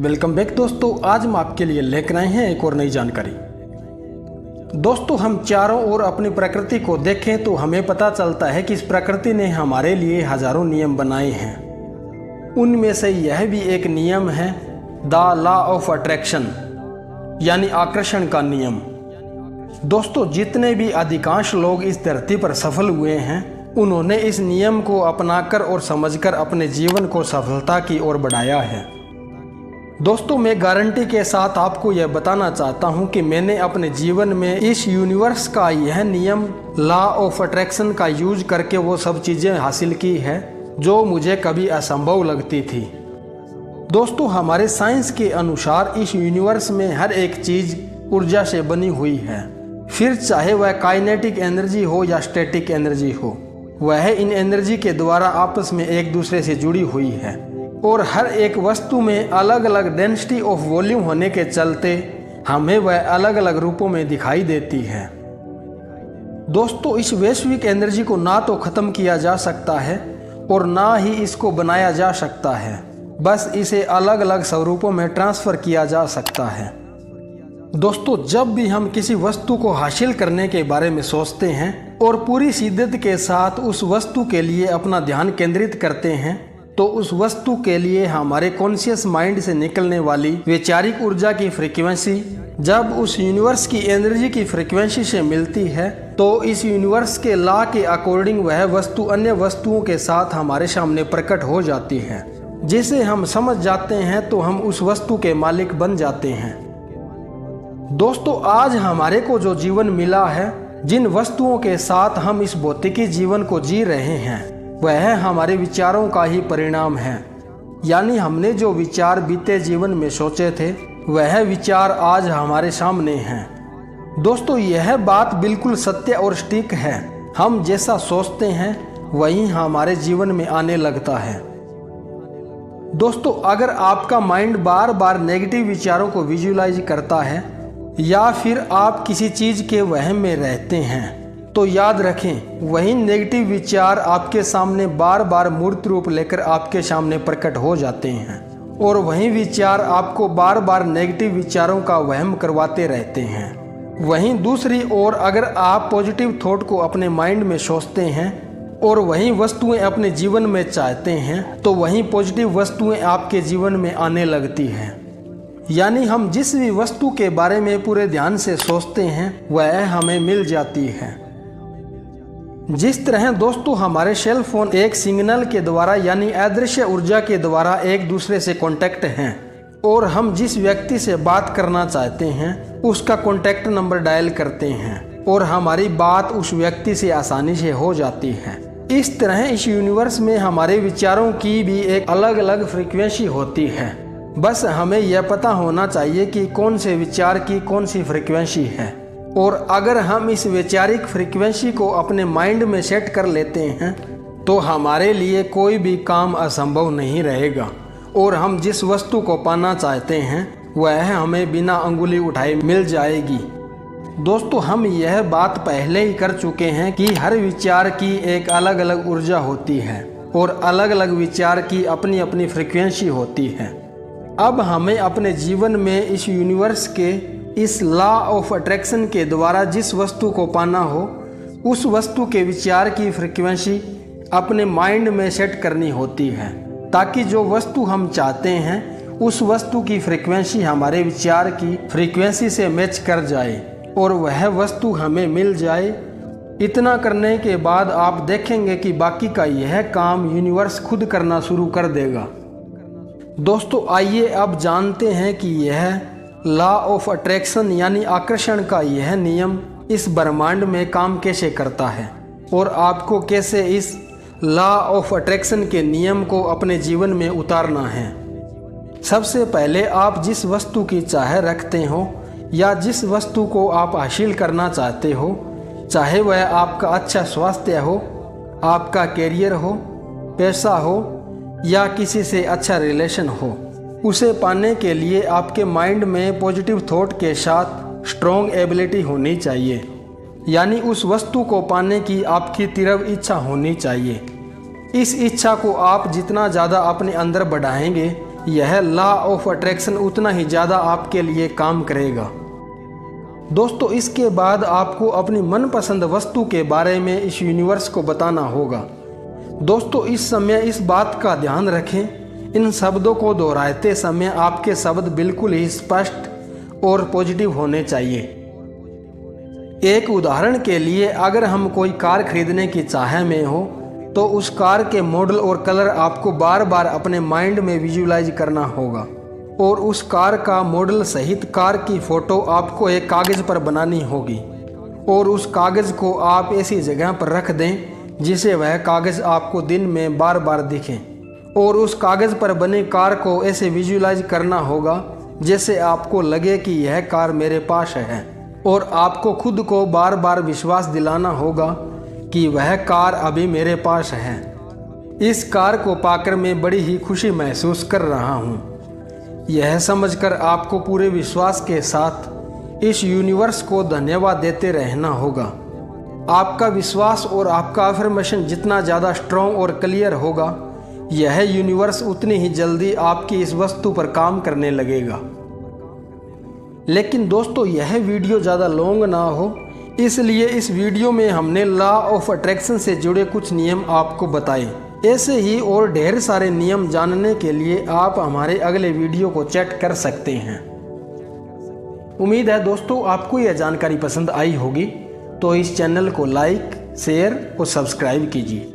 Welcome back दोस्तों। आज हम आपके लिए लेकर आए हैं एक और नई जानकारी। दोस्तों, हम चारों ओर अपनी प्रकृति को देखें तो हमें पता चलता है कि इस प्रकृति ने हमारे लिए हजारों नियम बनाए हैं। उनमें से यह भी एक नियम है, द लॉ ऑफ अट्रैक्शन, यानी आकर्षण का नियम। दोस्तों, जितने भी अधिकांश लोग इस धरती पर सफल हुए हैं, उन्होंने इस नियम को अपनाकर और समझकर अपने जीवन को सफलता की ओर बढ़ाया है। दोस्तों, मैं गारंटी के साथ आपको यह बताना चाहता हूं कि मैंने अपने जीवन में इस यूनिवर्स का यह नियम लॉ ऑफ अट्रैक्शन का यूज करके वो सब चीज़ें हासिल की है जो मुझे कभी असंभव लगती थी। दोस्तों, हमारे साइंस के अनुसार इस यूनिवर्स में हर एक चीज़ ऊर्जा से बनी हुई है, फिर चाहे वह काइनेटिक एनर्जी हो या स्टैटिक एनर्जी हो, वह इन एनर्जी के द्वारा आपस में एक दूसरे से जुड़ी हुई है और हर एक वस्तु में अलग अलग डेंसिटी ऑफ वॉल्यूम होने के चलते हमें वह अलग अलग रूपों में दिखाई देती है। दोस्तों, इस वैश्विक एनर्जी को ना तो ख़त्म किया जा सकता है और ना ही इसको बनाया जा सकता है, बस इसे अलग अलग स्वरूपों में ट्रांसफ़र किया जा सकता है। दोस्तों, जब भी हम किसी वस्तु को हासिल करने के बारे में सोचते हैं और पूरी शिद्दत के साथ उस वस्तु के लिए अपना ध्यान केंद्रित करते हैं, तो उस वस्तु के लिए हमारे कॉन्शियस माइंड से निकलने वाली वैचारिक ऊर्जा की फ्रीक्वेंसी जब उस यूनिवर्स की एनर्जी की फ्रीक्वेंसी से मिलती है, तो इस यूनिवर्स के लॉ के अकॉर्डिंग वह वस्तु अन्य वस्तुओं के साथ हमारे सामने प्रकट हो जाती है, जिसे हम समझ जाते हैं तो हम उस वस्तु के मालिक बन जाते हैं। दोस्तों, आज हमारे को जो जीवन मिला है, जिन वस्तुओं के साथ हम इस भौतिकी जीवन को जी रहे हैं, वह हमारे विचारों का ही परिणाम है। यानी हमने जो विचार बीते जीवन में सोचे थे, वह विचार आज हमारे सामने हैं। दोस्तों, यह बात बिल्कुल सत्य और सटीक है। हम जैसा सोचते हैं वही हमारे जीवन में आने लगता है। दोस्तों, अगर आपका माइंड बार बार नेगेटिव विचारों को विजुअलाइज करता है या फिर आप किसी चीज़ के वहम में रहते हैं, तो याद रखें, वही नेगेटिव विचार आपके सामने बार बार मूर्त रूप लेकर आपके सामने प्रकट हो जाते हैं और वही विचार आपको बार बार नेगेटिव विचारों का वहम करवाते रहते हैं। वहीं दूसरी ओर अगर आप पॉजिटिव थॉट को अपने माइंड में सोचते हैं और वही वस्तुएं अपने जीवन में चाहते हैं, तो वही पॉजिटिव वस्तुएं आपके जीवन में आने लगती हैं। यानी हम जिस भी वस्तु के बारे में पूरे ध्यान से सोचते हैं, वह हमें मिल जाती है। जिस तरह दोस्तों हमारे सेल फोन एक सिग्नल के द्वारा यानी अदृश्य ऊर्जा के द्वारा एक दूसरे से कांटेक्ट हैं और हम जिस व्यक्ति से बात करना चाहते हैं उसका कांटेक्ट नंबर डायल करते हैं और हमारी बात उस व्यक्ति से आसानी से हो जाती है। इस तरह इस यूनिवर्स में हमारे विचारों की भी एक अलग अलग फ्रीक्वेंसी होती है। बस हमें यह पता होना चाहिए कि कौन से विचार की कौन सी फ्रीक्वेंसी है, और अगर हम इस वैचारिक फ्रीक्वेंसी को अपने माइंड में सेट कर लेते हैं तो हमारे लिए कोई भी काम असंभव नहीं रहेगा और हम जिस वस्तु को पाना चाहते हैं वह हमें बिना अंगुली उठाए मिल जाएगी। दोस्तों, हम यह बात पहले ही कर चुके हैं कि हर विचार की एक अलग अलग ऊर्जा होती है और अलग अलग विचार की अपनी अपनी फ्रीक्वेंसी होती है। अब हमें अपने जीवन में इस यूनिवर्स के इस लॉ ऑफ अट्रैक्शन के द्वारा जिस वस्तु को पाना हो, उस वस्तु के विचार की फ्रीक्वेंसी अपने माइंड में सेट करनी होती है, ताकि जो वस्तु हम चाहते हैं उस वस्तु की फ्रीक्वेंसी हमारे विचार की फ्रीक्वेंसी से मैच कर जाए और वह वस्तु हमें मिल जाए। इतना करने के बाद आप देखेंगे कि बाकी का यह काम यूनिवर्स खुद करना शुरू कर देगा। दोस्तों, आइए अब जानते हैं कि यह लॉ ऑफ अट्रैक्शन यानी आकर्षण का यह नियम इस ब्रह्मांड में काम कैसे करता है और आपको कैसे इस लॉ ऑफ अट्रैक्शन के नियम को अपने जीवन में उतारना है। सबसे पहले आप जिस वस्तु की चाह रखते हो या जिस वस्तु को आप हासिल करना चाहते हो, चाहे वह आपका अच्छा स्वास्थ्य हो, आपका कैरियर हो, पैसा हो या किसी से अच्छा रिलेशन हो, उसे पाने के लिए आपके माइंड में पॉजिटिव थॉट के साथ स्ट्रॉन्ग एबिलिटी होनी चाहिए। यानी उस वस्तु को पाने की आपकी तीव्र इच्छा होनी चाहिए। इस इच्छा को आप जितना ज़्यादा अपने अंदर बढ़ाएंगे, यह लॉ ऑफ अट्रैक्शन उतना ही ज़्यादा आपके लिए काम करेगा। दोस्तों, इसके बाद आपको अपनी मनपसंद वस्तु के बारे में इस यूनिवर्स को बताना होगा। दोस्तों, इस समय इस बात का ध्यान रखें, इन शब्दों को दोहराते समय आपके शब्द बिल्कुल ही स्पष्ट और पॉजिटिव होने चाहिए। एक उदाहरण के लिए, अगर हम कोई कार खरीदने की चाह में हो तो उस कार के मॉडल और कलर आपको बार बार अपने माइंड में विजुलाइज करना होगा और उस कार का मॉडल सहित कार की फ़ोटो आपको एक कागज़ पर बनानी होगी और उस कागज़ को आप ऐसी जगह पर रख दें जिसे वह कागज़ आपको दिन में बार बार दिखे और उस कागज़ पर बने कार को ऐसे विजुलाइज करना होगा जैसे आपको लगे कि यह कार मेरे पास है और आपको खुद को बार बार विश्वास दिलाना होगा कि वह कार अभी मेरे पास है। इस कार को पाकर मैं बड़ी ही खुशी महसूस कर रहा हूँ। यह समझकर आपको पूरे विश्वास के साथ इस यूनिवर्स को धन्यवाद देते रहना होगा। आपका विश्वास और आपका अफर्मेशन जितना ज़्यादा स्ट्रॉन्ग और क्लियर होगा, यह यूनिवर्स उतनी ही जल्दी आपकी इस वस्तु पर काम करने लगेगा। लेकिन दोस्तों, यह वीडियो ज़्यादा लॉन्ग ना हो, इसलिए इस वीडियो में हमने लॉ ऑफ अट्रैक्शन से जुड़े कुछ नियम आपको बताए। ऐसे ही और ढेर सारे नियम जानने के लिए आप हमारे अगले वीडियो को चेक कर सकते हैं। उम्मीद है दोस्तों आपको यह जानकारी पसंद आई होगी, तो इस चैनल को लाइक, शेयर और सब्सक्राइब कीजिए।